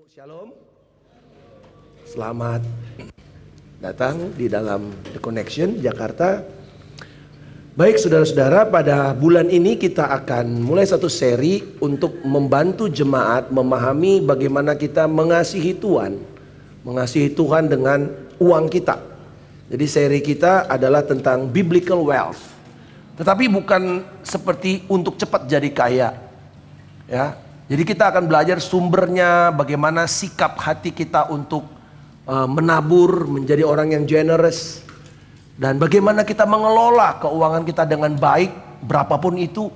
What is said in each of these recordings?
Shalom, selamat datang di dalam The Connection Jakarta. Baik saudara-saudara, pada bulan ini kita akan mulai satu seri untuk membantu jemaat memahami bagaimana kita mengasihi Tuhan dengan uang kita. Jadi seri kita adalah tentang biblical wealth, tetapi bukan seperti untuk cepat jadi kaya, ya. Jadi kita akan belajar sumbernya, bagaimana sikap hati kita untuk menabur, menjadi orang yang generous. Dan bagaimana kita mengelola keuangan kita dengan baik, berapapun itu.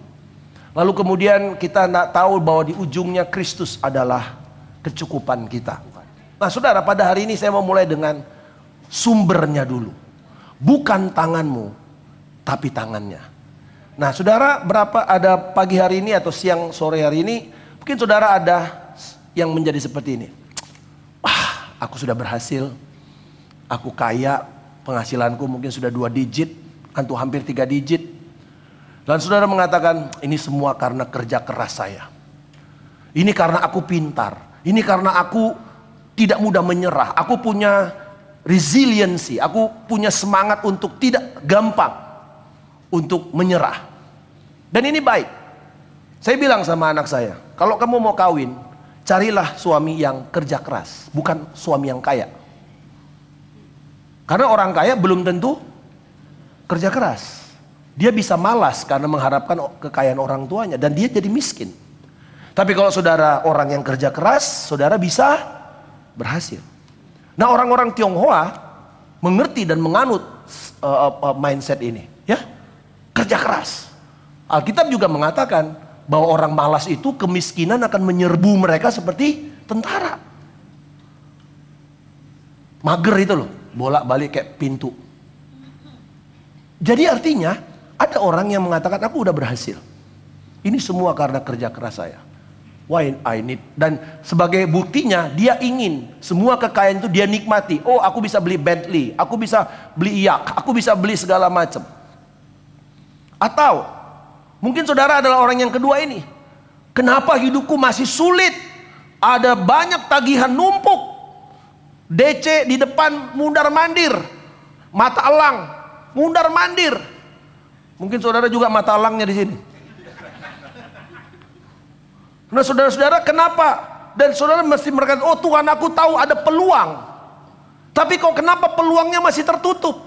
Lalu kemudian kita tahu bahwa di ujungnya Kristus adalah kecukupan kita. Nah saudara, pada hari ini saya mau mulai dengan sumbernya dulu. Bukan tanganmu, tapi tangannya. Nah saudara, ada pagi hari ini atau siang sore hari ini, mungkin saudara ada yang menjadi seperti ini. Wah, aku sudah berhasil. Aku kaya, penghasilanku mungkin sudah 2 digit, atau hampir 3 digit. Dan saudara mengatakan, ini semua karena kerja keras saya. Ini karena aku pintar. Ini karena aku tidak mudah menyerah. Aku punya resiliency. Aku punya semangat untuk tidak gampang untuk menyerah. Dan ini baik. Saya bilang sama anak saya, kalau kamu mau kawin, carilah suami yang kerja keras, bukan suami yang kaya. Karena orang kaya belum tentu kerja keras. Dia bisa malas karena mengharapkan kekayaan orang tuanya, dan dia jadi miskin. Tapi kalau saudara orang yang kerja keras, saudara bisa berhasil. Nah, orang-orang Tionghoa mengerti dan menganut mindset ini, ya, kerja keras. Alkitab juga mengatakan bahwa orang malas itu kemiskinan akan menyerbu mereka seperti tentara. Mager itu loh, bolak-balik kayak pintu. Jadi artinya ada orang yang mengatakan aku udah berhasil. Ini semua karena kerja keras saya. Why I need? Dan sebagai buktinya dia ingin semua kekayaan itu dia nikmati. Oh, aku bisa beli Bentley, aku bisa beli yacht, aku bisa beli segala macam. Atau mungkin saudara adalah orang yang kedua ini. Kenapa hidupku masih sulit? Ada banyak tagihan numpuk. DC di depan mundar mandir. Mata elang mundar mandir. Mungkin saudara juga mata elangnya di sini. Nah saudara-saudara, kenapa? Dan saudara mesti berkata, oh Tuhan, aku tahu ada peluang. Tapi kok kenapa peluangnya masih tertutup?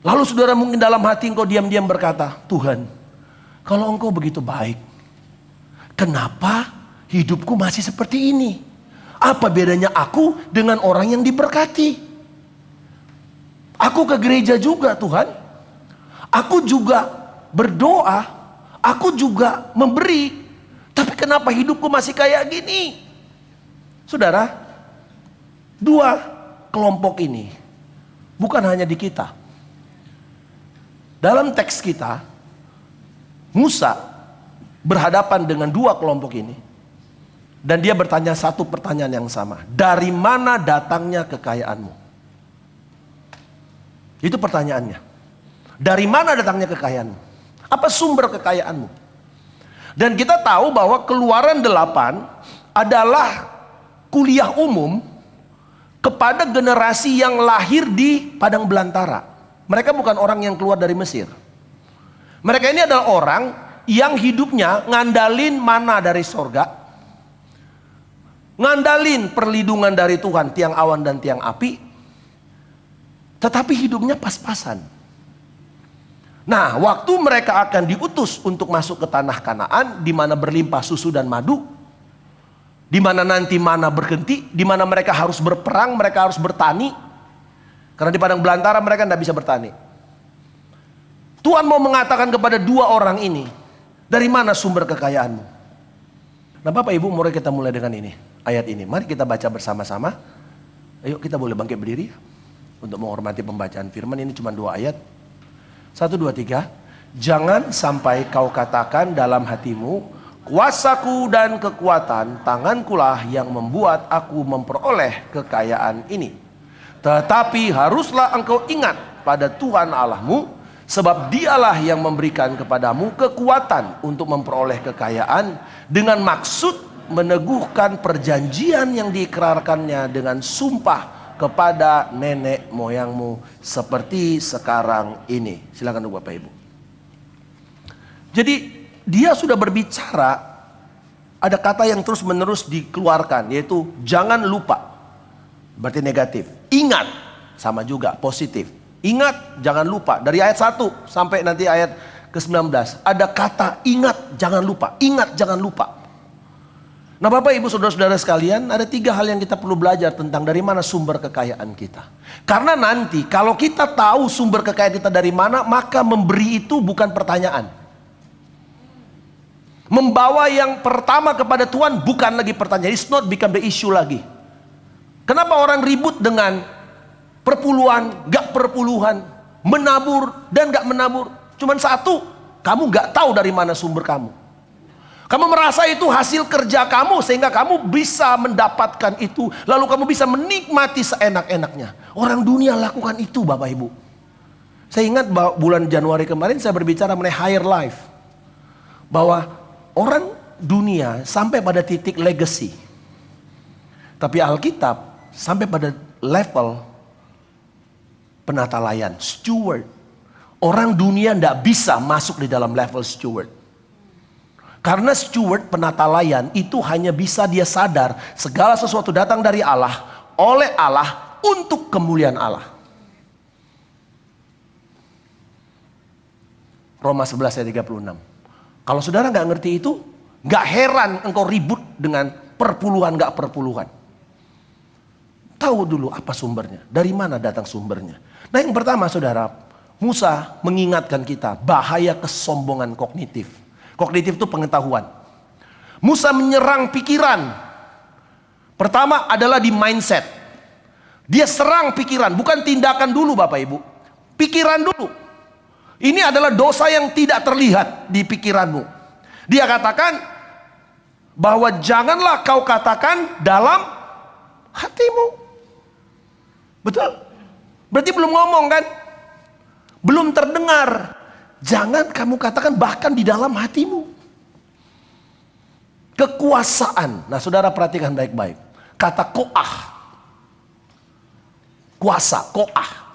Lalu saudara mungkin dalam hati engkau diam-diam berkata, Tuhan, kalau engkau begitu baik, kenapa hidupku masih seperti ini? Apa bedanya aku dengan orang yang diberkati? Aku ke gereja juga, Tuhan. Aku juga berdoa, aku juga memberi. Tapi kenapa hidupku masih kayak gini? Saudara, 2 kelompok ini bukan hanya di kita. Dalam teks kita, Musa berhadapan dengan 2 kelompok ini. Dan dia bertanya satu pertanyaan yang sama. Dari mana datangnya kekayaanmu? Itu pertanyaannya. Dari mana datangnya kekayaanmu? Apa sumber kekayaanmu? Dan kita tahu bahwa Keluaran 8 adalah kuliah umum kepada generasi yang lahir di padang belantara. Mereka bukan orang yang keluar dari Mesir. Mereka ini adalah orang yang hidupnya ngandalin mana dari sorga, ngandalin perlindungan dari Tuhan, tiang awan dan tiang api, tetapi hidupnya pas-pasan. Nah, waktu mereka akan diutus untuk masuk ke tanah Kanaan, di mana berlimpah susu dan madu, di mana nanti mana berhenti, di mana mereka harus berperang, mereka harus bertani, karena di padang belantara mereka tidak bisa bertani. Tuhan mau mengatakan kepada 2 orang ini, dari mana sumber kekayaanmu? Nah Bapak Ibu, mari kita mulai dengan ini, ayat ini. Mari kita baca bersama-sama. Ayo kita boleh bangkit berdiri untuk menghormati pembacaan firman. Ini cuma 2 ayat. 1, 2, 3. Jangan sampai kau katakan dalam hatimu, kuasaku dan kekuatan tangankulah yang membuat aku memperoleh kekayaan ini. Tetapi haruslah engkau ingat pada Tuhan Allahmu, sebab dialah yang memberikan kepadamu kekuatan untuk memperoleh kekayaan dengan maksud meneguhkan perjanjian yang diikrarkannya dengan sumpah kepada nenek moyangmu seperti sekarang ini. Silakan Bapak Ibu. Jadi dia sudah berbicara, ada kata yang terus menerus dikeluarkan, yaitu jangan lupa. Berarti negatif. Ingat, sama juga positif. Ingat, jangan lupa. Dari ayat 1 sampai nanti ayat ke-19 ada kata ingat, jangan lupa. Ingat, jangan lupa. Nah Bapak Ibu saudara-saudara sekalian, ada 3 hal yang kita perlu belajar tentang dari mana sumber kekayaan kita. Karena nanti kalau kita tahu sumber kekayaan kita dari mana, maka memberi itu bukan pertanyaan. Membawa yang pertama kepada Tuhan bukan lagi pertanyaan. It's not become the issue lagi. Kenapa orang ribut dengan perpuluhan, gak perpuluhan, menabur dan gak menabur? Cuman satu, kamu gak tahu dari mana sumber kamu. Kamu merasa itu hasil kerja kamu sehingga kamu bisa mendapatkan itu. Lalu kamu bisa menikmati seenak-enaknya. Orang dunia lakukan itu Bapak Ibu. Saya ingat bulan Januari kemarin saya berbicara mengenai higher life. Bahwa orang dunia sampai pada titik legacy. Tapi Alkitab sampai pada level penata layan, steward. Orang dunia tidak bisa masuk di dalam level steward. Karena steward penata layan itu hanya bisa dia sadar segala sesuatu datang dari Allah, oleh Allah, untuk kemuliaan Allah. Roma 11 ayat 36. Kalau saudara nggak ngerti itu, nggak heran engkau ribut dengan perpuluhan nggak perpuluhan. Tahu dulu apa sumbernya, dari mana datang sumbernya. Nah yang pertama saudara, Musa mengingatkan kita bahaya kesombongan kognitif. Kognitif itu pengetahuan. Musa menyerang pikiran. Pertama adalah di mindset. Dia serang pikiran, bukan tindakan dulu Bapak Ibu. Pikiran dulu. Ini adalah dosa yang tidak terlihat di pikiranmu. Dia katakan bahwa janganlah kau katakan dalam hatimu. Betul? Berarti belum ngomong kan? Belum terdengar. Jangan kamu katakan bahkan di dalam hatimu. Kekuasaan. Nah saudara perhatikan baik-baik. Kata koah. Kuasa, koah.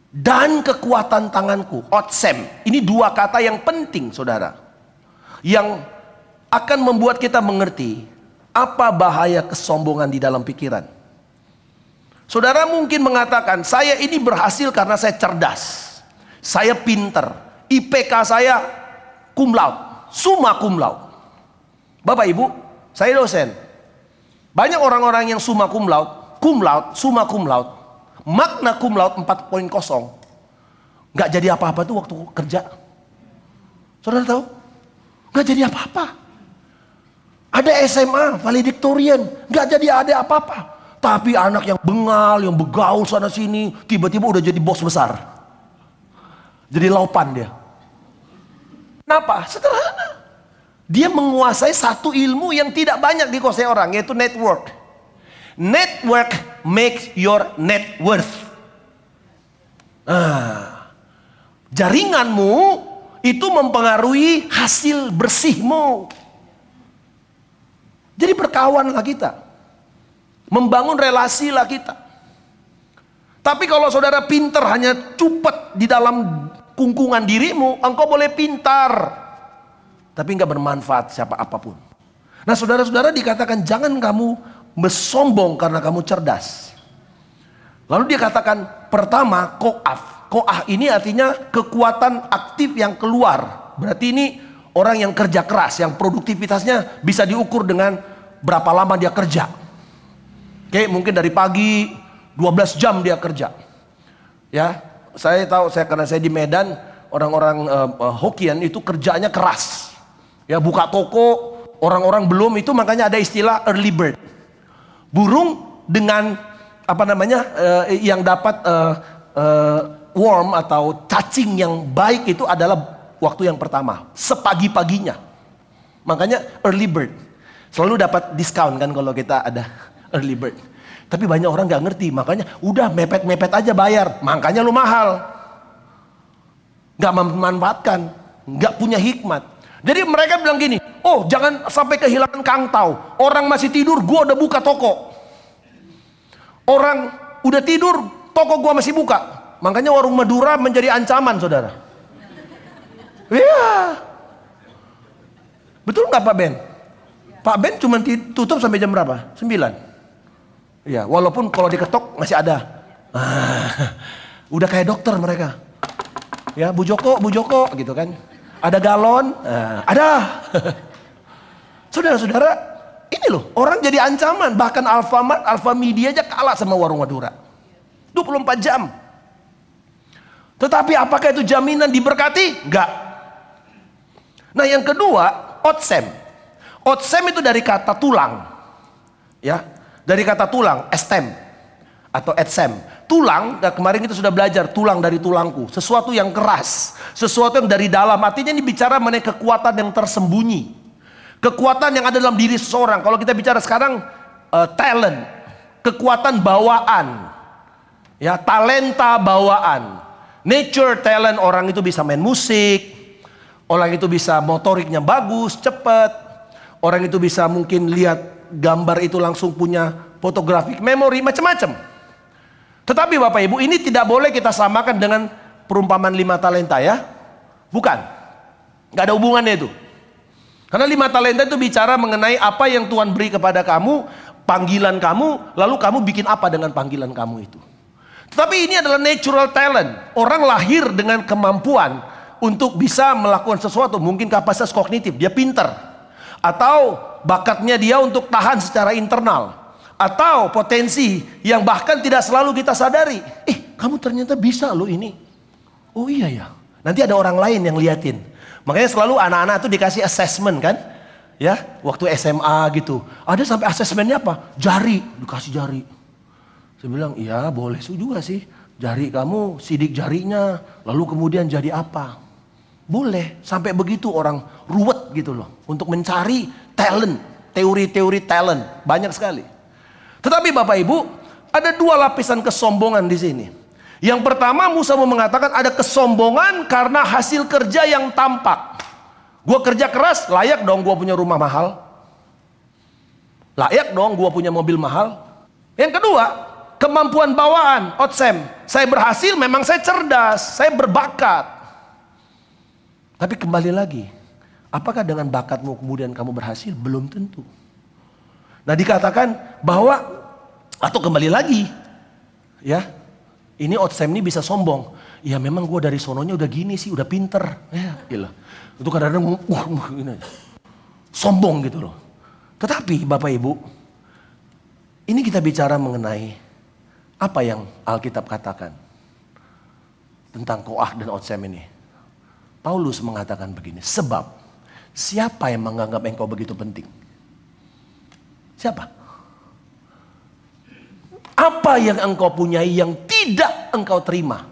Dan kekuatan tanganku, otsem. Ini 2 kata yang penting saudara. Yang akan membuat kita mengerti apa bahaya kesombongan di dalam pikiran. Saudara mungkin mengatakan, saya ini berhasil karena saya cerdas. Saya pinter. IPK saya cum laude, summa cum laude. Bapak Ibu, saya dosen. Banyak orang-orang yang summa cum laude, summa cum laude. Magna cum laude 4.0 nggak jadi apa-apa tuh waktu kerja. Saudara tahu? Nggak jadi apa-apa. Ada SMA valedictorian, nggak jadi ada apa-apa. Tapi anak yang bengal, yang begaul sana sini, tiba-tiba udah jadi bos besar. Jadi laupan dia. Kenapa? Sederhana. Dia menguasai satu ilmu yang tidak banyak dikuasai orang, yaitu network. Network makes your net worth. Jaringanmu itu mempengaruhi hasil bersihmu. Jadi berkawanlah kita. Membangun relasi lah kita. Tapi kalau saudara pintar hanya cupet di dalam kungkungan dirimu, engkau boleh pintar. Tapi nggak bermanfaat siapa apapun. Nah saudara-saudara dikatakan jangan kamu bersombong karena kamu cerdas. Lalu dia katakan pertama koaf. Koah ini artinya kekuatan aktif yang keluar. Berarti ini orang yang kerja keras, yang produktivitasnya bisa diukur dengan berapa lama dia kerja. Oke, mungkin dari pagi 12 jam dia kerja. Ya, saya tahu karena saya di Medan, orang-orang Hokkien itu kerjanya keras. Ya, buka toko, orang-orang belum itu makanya ada istilah early bird. Burung dengan yang dapat worm atau cacing yang baik itu adalah waktu yang pertama, sepagi-paginya. Makanya early bird selalu dapat diskon kan kalau kita ada early bird. Tapi banyak orang nggak ngerti, makanya udah mepet-mepet aja bayar, makanya lu mahal. Nggak memanfaatkan, nggak punya hikmat. Jadi mereka bilang gini, oh jangan sampai kehilangan kangtau. Orang masih tidur, gua udah buka toko. Orang udah tidur, toko gua masih buka. Makanya warung Madura menjadi ancaman, saudara. Iya. Betul nggak Pak Ben? Pak Ben cuma tutup sampai jam berapa? 9. Iya, walaupun kalau diketok masih ada. Udah kayak dokter mereka. Ya, Bu Joko gitu kan. Ada galon, ada. Saudara-saudara, ini loh, orang jadi ancaman. Bahkan Alfamart, Alfamedia aja kalah sama warung Madura. 24 jam. Tetapi apakah itu jaminan diberkati? Enggak. Nah, yang kedua, otsem. Otsem itu dari kata tulang. Ya. Dari kata tulang, estem atau etsem. Tulang, kemarin kita sudah belajar, tulang dari tulangku. Sesuatu yang keras, sesuatu yang dari dalam. Artinya ini bicara mengenai kekuatan yang tersembunyi. Kekuatan yang ada dalam diri seseorang. Kalau kita bicara sekarang, talent, kekuatan bawaan. Ya, talenta bawaan. Nature talent, orang itu bisa main musik. Orang itu bisa motoriknya bagus, cepat. Orang itu bisa mungkin lihat gambar itu langsung punya photographic memory, macam-macam. Tetapi Bapak Ibu, ini tidak boleh kita samakan dengan perumpamaan 5 talenta ya. Bukan. Gak ada hubungannya itu. Karena 5 talenta itu bicara mengenai apa yang Tuhan beri kepada kamu, panggilan kamu, lalu kamu bikin apa dengan panggilan kamu itu. Tetapi ini adalah natural talent. Orang lahir dengan kemampuan untuk bisa melakukan sesuatu. Mungkin kapasitas kognitif, dia pinter. Atau bakatnya dia untuk tahan secara internal. Atau potensi yang bahkan tidak selalu kita sadari. Kamu ternyata bisa loh ini. Oh iya ya. Nanti ada orang lain yang liatin. Makanya selalu anak-anak itu dikasih assessment kan. Ya, waktu SMA gitu. Ada sampai assessmentnya apa? Jari, dikasih jari. Saya bilang, iya boleh juga sih. Jari kamu, sidik jarinya. Lalu kemudian jadi apa? Boleh, sampai begitu orang ruwet gitu loh. Untuk mencari talent, teori-teori talent. Banyak sekali. Tetapi Bapak Ibu, ada 2 lapisan kesombongan di sini. Yang pertama, Musa mau mengatakan ada kesombongan karena hasil kerja yang tampak. Gua kerja keras, layak dong gua punya rumah mahal. Layak dong gua punya mobil mahal. Yang kedua, kemampuan bawaan, otsem. Saya berhasil, memang saya cerdas, saya berbakat. Tapi kembali lagi, apakah dengan bakatmu kemudian kamu berhasil? Belum tentu. Nah dikatakan bahwa, atau kembali lagi, ya, ini otsem ini bisa sombong. Ya memang gue dari sononya udah gini sih, udah pinter. Ya gila. Itu kadang-kadang gini. Sombong gitu loh. Tetapi Bapak Ibu, ini kita bicara mengenai apa yang Alkitab katakan tentang Koah dan otsem ini. Paulus mengatakan begini, sebab siapa yang menganggap engkau begitu penting? Siapa? Apa yang engkau punyai yang tidak engkau terima?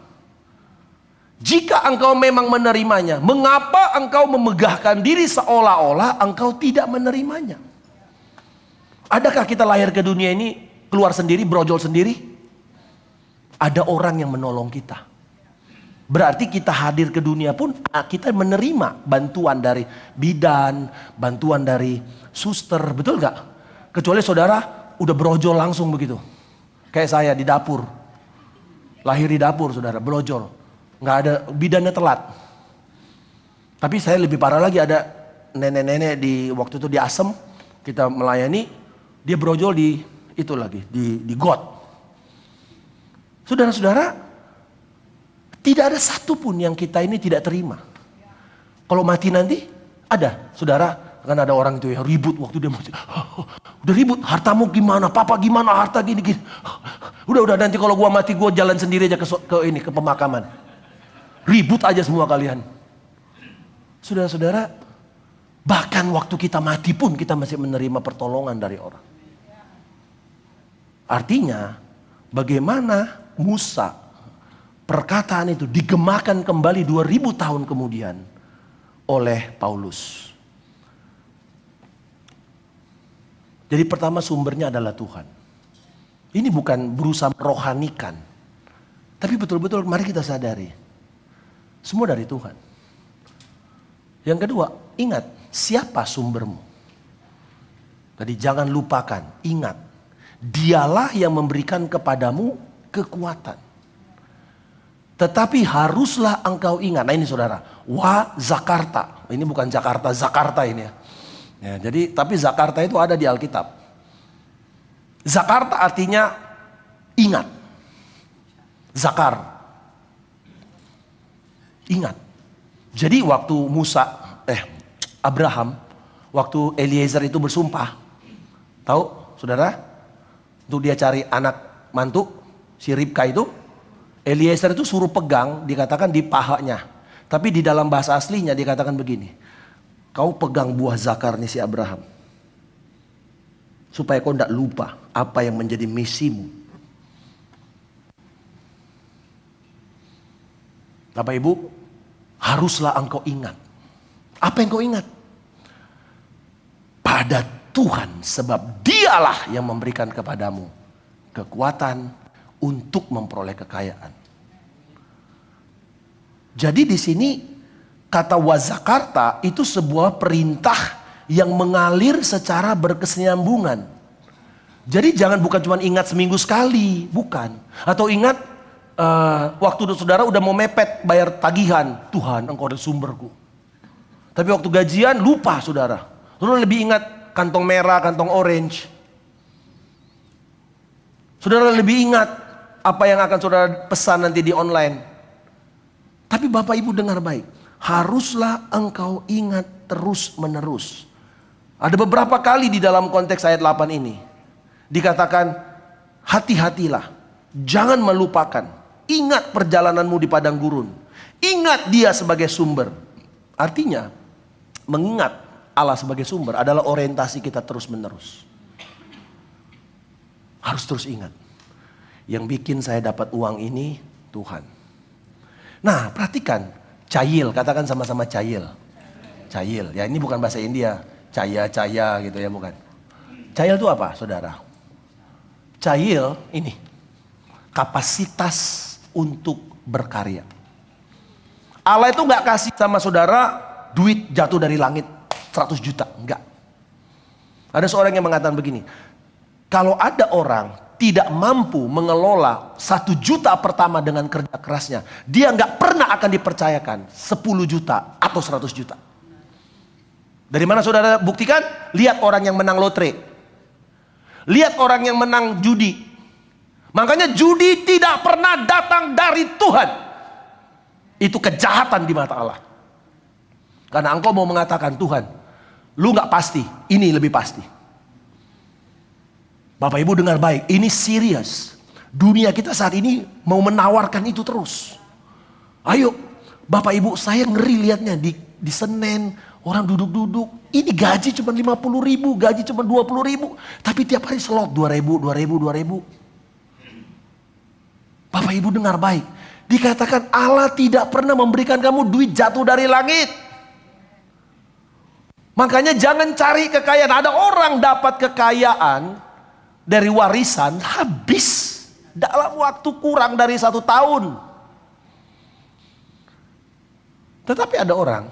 Jika engkau memang menerimanya, mengapa engkau memegahkan diri seolah-olah engkau tidak menerimanya? Adakah kita lahir ke dunia ini keluar sendiri, brojol sendiri? Ada orang yang menolong kita. Berarti kita hadir ke dunia pun kita menerima bantuan dari bidan, bantuan dari suster, betul gak? Kecuali saudara udah brojol langsung begitu. Kayak saya di dapur. Lahir di dapur saudara, brojol. Gak ada, bidannya telat. Tapi saya lebih parah lagi, ada nenek-nenek di waktu itu di Asem. Kita melayani, dia brojol di itu lagi, di got. Saudara-saudara, tidak ada satupun yang kita ini tidak terima. Kalau mati nanti, ada. Saudara, kan ada orang itu yang ribut waktu dia mati. Udah ribut, hartamu gimana, papa gimana, harta gini. Udah nanti kalau gua mati, gua jalan sendiri aja ke pemakaman. Ribut aja semua kalian. Saudara-saudara, bahkan waktu kita mati pun kita masih menerima pertolongan dari orang. Artinya, bagaimana Musa, perkataan itu digemakan kembali 2000 tahun kemudian oleh Paulus. Jadi pertama sumbernya adalah Tuhan. Ini bukan berusaha merohanikan. Tapi betul-betul mari kita sadari. Semua dari Tuhan. Yang kedua, ingat siapa sumbermu. Jadi jangan lupakan, ingat. Dialah yang memberikan kepadamu kekuatan. Tetapi haruslah engkau ingat. Nah ini saudara, wa Zakarta. Ini bukan Jakarta, Zakarta ini ya. Jadi tapi Zakarta itu ada di Alkitab. Zakarta artinya ingat. Zakar. Ingat. Jadi waktu Abraham, waktu Eliezer itu bersumpah. Tahu saudara? Untuk dia cari anak mantu, si Ribka itu. Eliezer itu suruh pegang, dikatakan di pahanya. Tapi di dalam bahasa aslinya dikatakan begini. Kau pegang buah zakar nih si Abraham. Supaya kau tidak lupa apa yang menjadi misimu. Bapak Ibu, haruslah engkau ingat. Apa yang kau ingat? Pada Tuhan, sebab dialah yang memberikan kepadamu kekuatan untuk memperoleh kekayaan. Jadi di sini kata wazakarta itu sebuah perintah yang mengalir secara berkesinambungan. Jadi bukan cuma ingat seminggu sekali, bukan. Atau ingat waktu saudara udah mau mepet bayar tagihan, Tuhan engkau adalah sumberku. Tapi waktu gajian lupa saudara. Saudara lebih ingat kantong merah, kantong orange. Saudara lebih ingat apa yang akan saudara pesan nanti di online. Tapi Bapak Ibu dengar baik. Haruslah engkau ingat terus menerus. Ada beberapa kali di dalam konteks ayat 8 ini. Dikatakan hati-hatilah. Jangan melupakan. Ingat perjalananmu di padang gurun. Ingat dia sebagai sumber. Artinya mengingat Allah sebagai sumber adalah orientasi kita terus menerus. Harus terus ingat. Yang bikin saya dapat uang ini Tuhan. Nah perhatikan. Cayil, katakan sama-sama cayil. Cayil, ya ini bukan bahasa India. Caya gitu ya, bukan. Cayil itu apa saudara? Cayil ini. Kapasitas untuk berkarya. Allah itu gak kasih sama saudara duit jatuh dari langit 100 juta. Enggak. Ada seorang yang mengatakan begini. Kalau ada orang tidak mampu mengelola 1 juta pertama dengan kerja kerasnya, dia nggak pernah akan dipercayakan 10 juta atau 100 juta. Dari mana saudara buktikan? Lihat orang yang menang lotre. Lihat orang yang menang judi. Makanya judi tidak pernah datang dari Tuhan. Itu kejahatan di mata Allah. Karena engkau mau mengatakan, Tuhan, lu nggak pasti, ini lebih pasti. Bapak Ibu dengar baik, ini serius. Dunia kita saat ini mau menawarkan itu terus. Ayo, Bapak Ibu, saya ngeri lihatnya di Senen, orang duduk-duduk. Ini gaji cuma 50 ribu, gaji cuma 20 ribu. Tapi tiap hari slot 2 ribu. Bapak Ibu dengar baik. Dikatakan Allah tidak pernah memberikan kamu duit jatuh dari langit. Makanya jangan cari kekayaan. Ada orang dapat kekayaan dari warisan habis dalam waktu kurang dari 1 tahun. Tetapi ada orang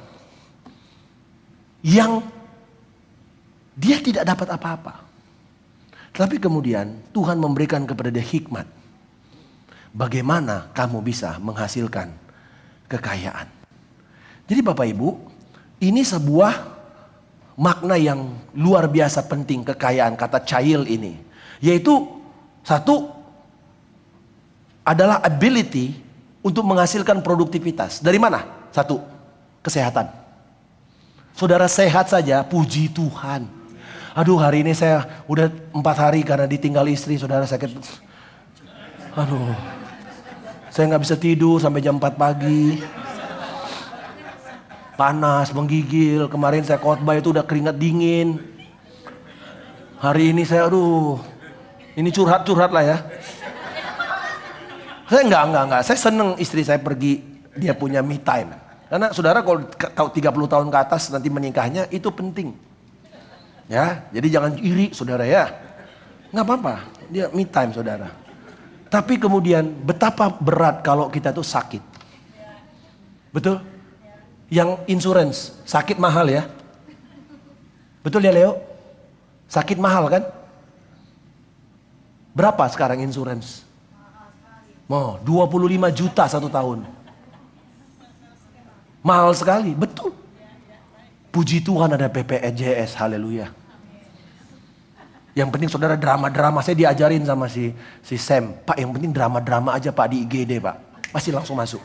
yang dia tidak dapat apa-apa. Tetapi kemudian Tuhan memberikan kepada dia hikmat. Bagaimana kamu bisa menghasilkan kekayaan. Jadi Bapak Ibu, ini sebuah makna yang luar biasa penting kekayaan kata cayil ini. Yaitu satu adalah ability untuk menghasilkan produktivitas. Dari mana? Satu, kesehatan. Saudara sehat saja, puji Tuhan. Aduh hari ini saya udah 4 hari karena ditinggal istri, saudara sakit. Aduh, saya nggak bisa tidur sampai jam 4 pagi. Panas, menggigil. Kemarin saya khotbah itu udah keringat dingin. Hari ini saya ini curhat-curhat lah ya. Saya enggak. Saya seneng istri saya pergi, dia punya me time. Karena saudara kalau 30 tahun ke atas nanti menikahnya itu penting. Ya, jadi jangan iri saudara ya. Nggak apa-apa, dia me time saudara. Tapi kemudian betapa berat kalau kita tuh sakit. Betul? Yang insurance, sakit mahal ya. Betul ya Leo? Sakit mahal kan? Berapa sekarang insurance? Oh, 25 juta 1 tahun. Mahal sekali, betul. Puji Tuhan ada BPJS, haleluya. Yang penting saudara drama-drama, saya diajarin sama si Sam. Pak, yang penting drama-drama aja Pak di IGD Pak. Pasti langsung masuk.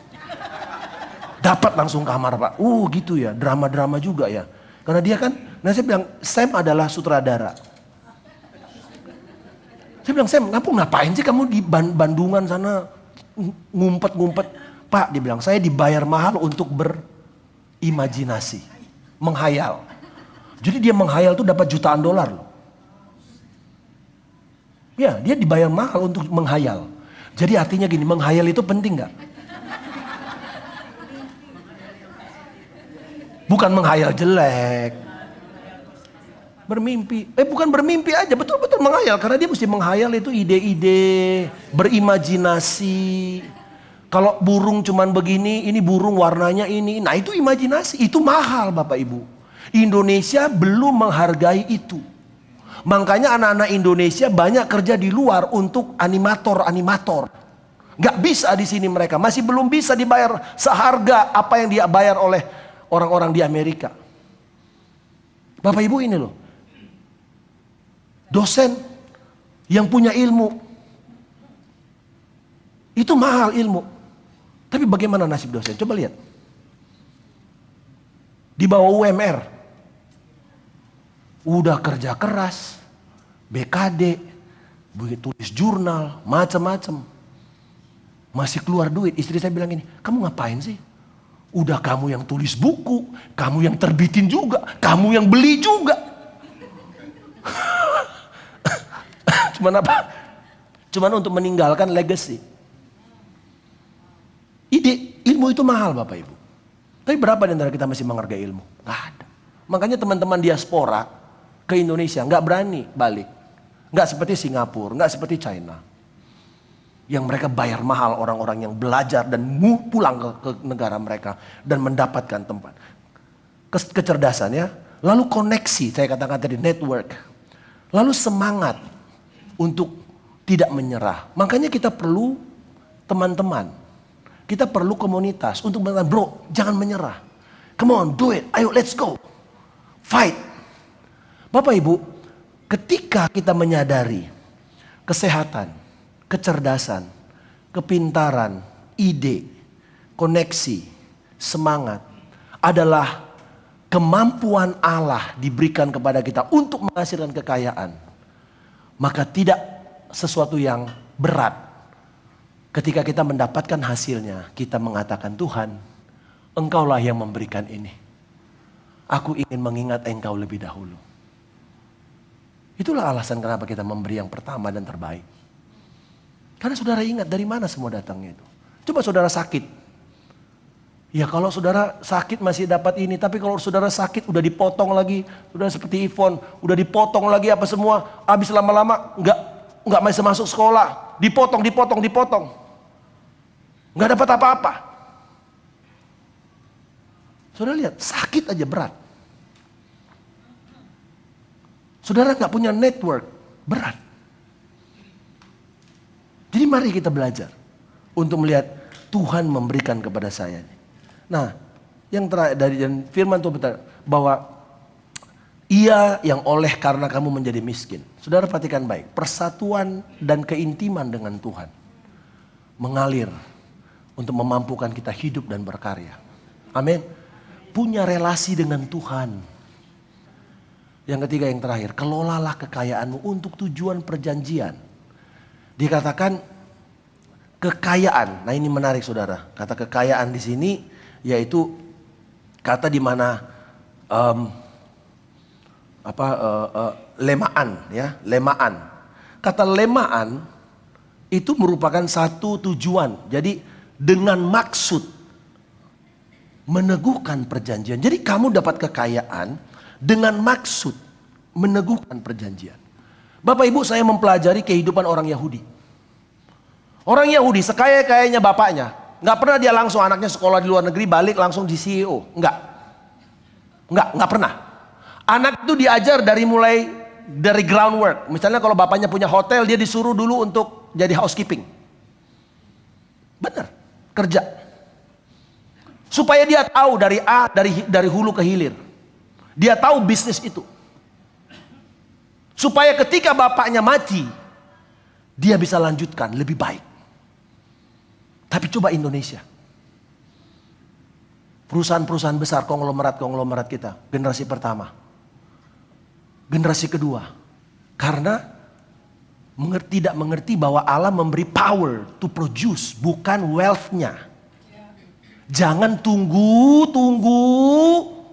Dapat langsung kamar Pak. Gitu ya, drama-drama juga ya. Karena dia kan, nah saya bilang, Sam adalah sutradara. Saya bilang, Sam, ngapain sih kamu di Bandungan sana ngumpet-ngumpet? Pak, dia bilang, saya dibayar mahal untuk berimajinasi, menghayal. Jadi dia menghayal tuh dapat jutaan dolar loh. Ya, dia dibayar mahal untuk menghayal. Jadi artinya gini, menghayal itu penting gak? Bukan menghayal jelek. Bermimpi. Bukan bermimpi aja, betul-betul menghayal. Karena dia mesti menghayal itu ide-ide, berimajinasi. Kalau burung cuman begini, ini burung warnanya ini. Nah itu imajinasi, itu mahal Bapak Ibu. Indonesia belum menghargai itu. Makanya anak-anak Indonesia banyak kerja di luar untuk animator-animator. Gak bisa di sini mereka, masih belum bisa dibayar seharga apa yang dia bayar oleh orang-orang di Amerika. Bapak Ibu ini loh. Dosen yang punya ilmu. Itu mahal ilmu. Tapi bagaimana nasib dosen? Coba lihat. Di bawah UMR. Udah kerja keras. BKD. Tulis jurnal. Macam-macam. Masih keluar duit. Istri saya bilang gini, kamu ngapain sih? Udah kamu yang tulis buku. Kamu yang terbitin juga. Kamu yang beli juga. Cuman apa? Cuman untuk meninggalkan legacy. Ilmu itu mahal Bapak Ibu. Tapi berapa di antara kita masih menghargai ilmu? Gak ada. Makanya teman-teman diaspora ke Indonesia gak berani balik. Gak seperti Singapura, gak seperti China. Yang mereka bayar mahal orang-orang yang belajar dan pulang ke negara mereka. Dan mendapatkan tempat. Kecerdasannya. Lalu koneksi, saya katakan tadi network. Lalu semangat. Untuk tidak menyerah. Makanya kita perlu teman-teman. Kita perlu komunitas. Untuk mengatakan, bro jangan menyerah. Come on, do it. Ayo let's go. Fight. Bapak Ibu, ketika kita menyadari kesehatan, kecerdasan, kepintaran, ide, koneksi, semangat adalah kemampuan Allah diberikan kepada kita untuk menghasilkan kekayaan. Maka tidak sesuatu yang berat. Ketika kita mendapatkan hasilnya, kita mengatakan, Tuhan, Engkaulah yang memberikan ini. Aku ingin mengingat Engkau lebih dahulu. Itulah alasan kenapa kita memberi yang pertama dan terbaik. Karena saudara ingat dari mana semua datangnya itu. Coba saudara sakit. Ya kalau saudara sakit masih dapat ini, tapi kalau saudara sakit udah dipotong lagi, udah seperti Ivon, udah dipotong lagi apa semua, habis lama-lama nggak masih masuk sekolah, dipotong, nggak dapat apa-apa. Saudara lihat, sakit aja berat. Saudara nggak punya network, berat. Jadi mari kita belajar untuk melihat Tuhan memberikan kepada saya. Nah, yang terakhir dari firman Tuhan bahwa ia yang oleh karena kamu menjadi miskin. Saudara perhatikan baik, persatuan dan keintiman dengan Tuhan mengalir untuk memampukan kita hidup dan berkarya. Amin. Punya relasi dengan Tuhan. Yang ketiga, yang terakhir, kelolalah kekayaanmu untuk tujuan perjanjian. Dikatakan kekayaan. Nah, ini menarik Saudara. Kata kekayaan di sini yaitu kata di mana lemaan, ya, lemaan. Kata lemaan itu merupakan satu tujuan. Jadi dengan maksud meneguhkan perjanjian. Jadi kamu dapat kekayaan dengan maksud meneguhkan perjanjian. Bapak Ibu, saya mempelajari kehidupan orang Yahudi. Orang Yahudi sekaya-kayanya bapaknya, Nggak pernah dia langsung anaknya sekolah di luar negeri balik langsung di CEO. Nggak pernah. Anak itu diajar dari groundwork. Misalnya kalau bapaknya punya hotel, dia disuruh dulu untuk jadi housekeeping. Benar, kerja. Supaya dia tahu dari A, dari hulu ke hilir. Dia tahu bisnis itu. Supaya ketika bapaknya mati, dia bisa lanjutkan lebih baik. Tapi coba Indonesia. Perusahaan-perusahaan besar, konglomerat kita. Generasi pertama. Generasi kedua. Karena tidak mengerti bahwa Allah memberi power to produce, bukan wealth-nya. Jangan tunggu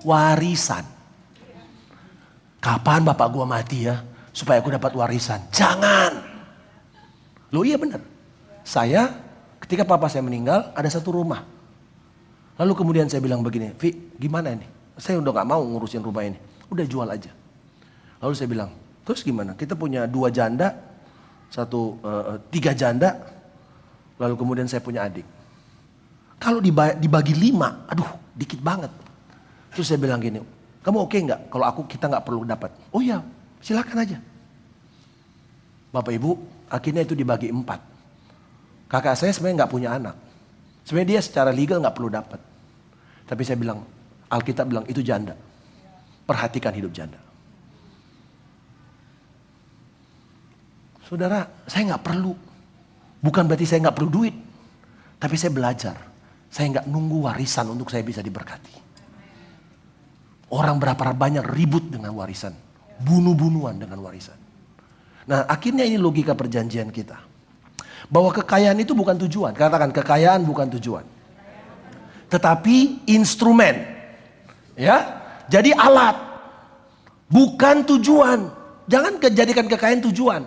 warisan. Kapan bapak gua mati ya, supaya aku dapat warisan? Jangan. Loh iya benar. Saya, ketika papa saya meninggal, ada satu rumah. Lalu kemudian saya bilang begini, Vi, gimana ini? Saya udah gak mau ngurusin rumah ini. Udah jual aja. Lalu saya bilang, terus gimana? Kita punya 2 janda, 3 janda, lalu kemudian saya punya adik. Kalau dibagi 5, aduh dikit banget. Terus saya bilang gini, kamu oke nggak kalau kita nggak perlu dapat? Oh iya, silakan aja. Bapak Ibu, akhirnya itu dibagi 4. Kakak saya sebenarnya nggak punya anak. Sebenarnya dia secara legal nggak perlu dapat. Tapi saya bilang, Alkitab bilang itu janda. Perhatikan hidup janda. Saudara, saya nggak perlu. Bukan berarti saya nggak perlu duit. Tapi saya belajar. Saya nggak nunggu warisan untuk saya bisa diberkati. Orang berapa banyak ribut dengan warisan. Bunuh-bunuhan dengan warisan. Nah akhirnya ini logika perjanjian kita. Bahwa kekayaan itu bukan tujuan. Katakan kekayaan bukan tujuan. Tetapi instrumen. Ya, jadi alat. Bukan tujuan. Jangan jadikan kekayaan tujuan.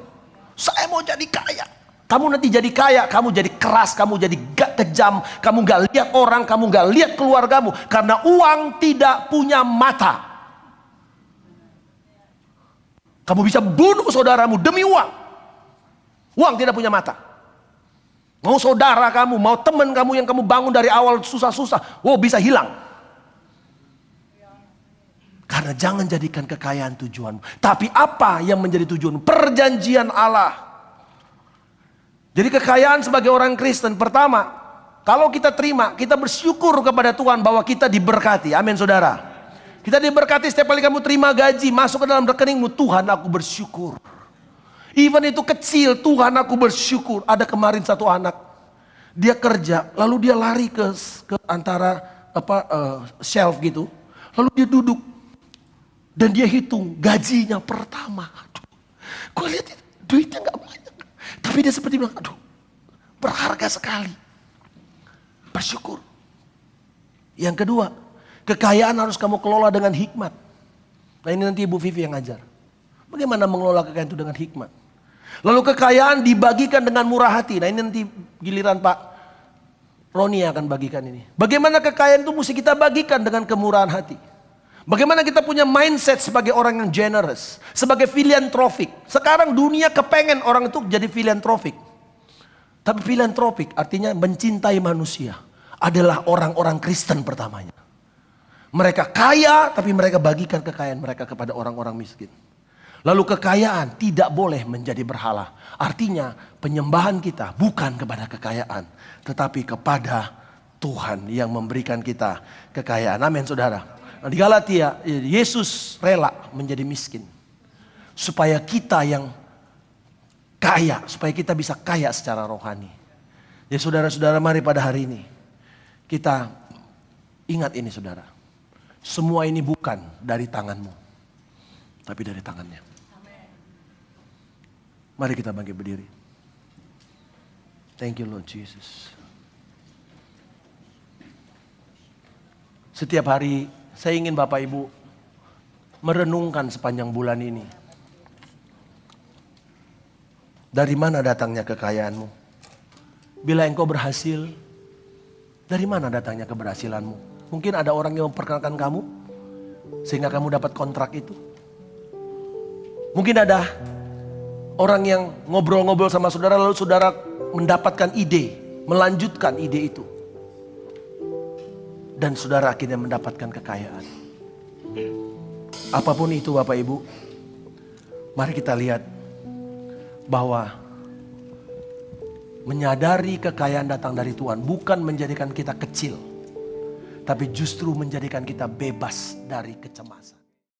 Saya mau jadi kaya. Kamu nanti jadi kaya, kamu jadi keras, kamu jadi gak kejam, kamu gak lihat orang, kamu gak lihat keluargamu. Karena uang tidak punya mata. Kamu bisa bunuh saudaramu demi uang. Uang tidak punya mata. Mau saudara kamu, mau teman kamu yang kamu bangun dari awal susah-susah, wow bisa hilang. Karena jangan jadikan kekayaan tujuanmu. Tapi apa yang menjadi tujuan? Perjanjian Allah. Jadi kekayaan sebagai orang Kristen, pertama, kalau kita terima, kita bersyukur kepada Tuhan bahwa kita diberkati. Amin saudara. Kita diberkati setiap kali kamu terima gaji, masuk ke dalam rekeningmu, Tuhan aku bersyukur. Even itu kecil, Tuhan aku bersyukur. Ada kemarin satu anak, dia kerja, lalu dia lari ke antara shelf gitu. Lalu dia duduk, dan dia hitung gajinya pertama. Aduh, gue lihat duitnya gak banyak. Tapi dia seperti bilang, aduh berharga sekali. Bersyukur. Yang kedua, kekayaan harus kamu kelola dengan hikmat. Nah ini nanti Ibu Vivi yang ngajar. Bagaimana mengelola kekayaan itu dengan hikmat. Lalu kekayaan dibagikan dengan murah hati. Nah ini nanti giliran Pak Roni yang akan bagikan ini. Bagaimana kekayaan itu mesti kita bagikan dengan kemurahan hati. Bagaimana kita punya mindset sebagai orang yang generous, sebagai filantropik. Sekarang dunia kepengen orang itu jadi filantropik. Tapi filantropik artinya mencintai manusia. Adalah orang-orang Kristen pertamanya. Mereka kaya tapi mereka bagikan kekayaan mereka kepada orang-orang miskin. Lalu kekayaan tidak boleh menjadi berhala. Artinya penyembahan kita bukan kepada kekayaan, tetapi kepada Tuhan yang memberikan kita kekayaan. Amin saudara. Nah, di Galatia, Yesus rela menjadi miskin. Supaya kita yang kaya, supaya kita bisa kaya secara rohani. Jadi saudara-saudara mari pada hari ini, kita ingat ini saudara. Semua ini bukan dari tanganmu, tapi dari tangannya. Mari kita bangkit berdiri. Thank you Lord Jesus. Setiap hari saya ingin Bapak Ibu merenungkan sepanjang bulan ini. Dari mana datangnya kekayaanmu? Bila engkau berhasil, dari mana datangnya keberhasilanmu? Mungkin ada orang yang memperkenalkan kamu, sehingga kamu dapat kontrak itu. Mungkin ada orang yang ngobrol-ngobrol sama saudara, lalu saudara mendapatkan ide, melanjutkan ide itu. dan saudara akhirnya mendapatkan kekayaan. Apapun itu Bapak Ibu, mari kita lihat bahwa menyadari kekayaan datang dari Tuhan bukan menjadikan kita kecil, tapi justru menjadikan kita bebas dari kecemasan.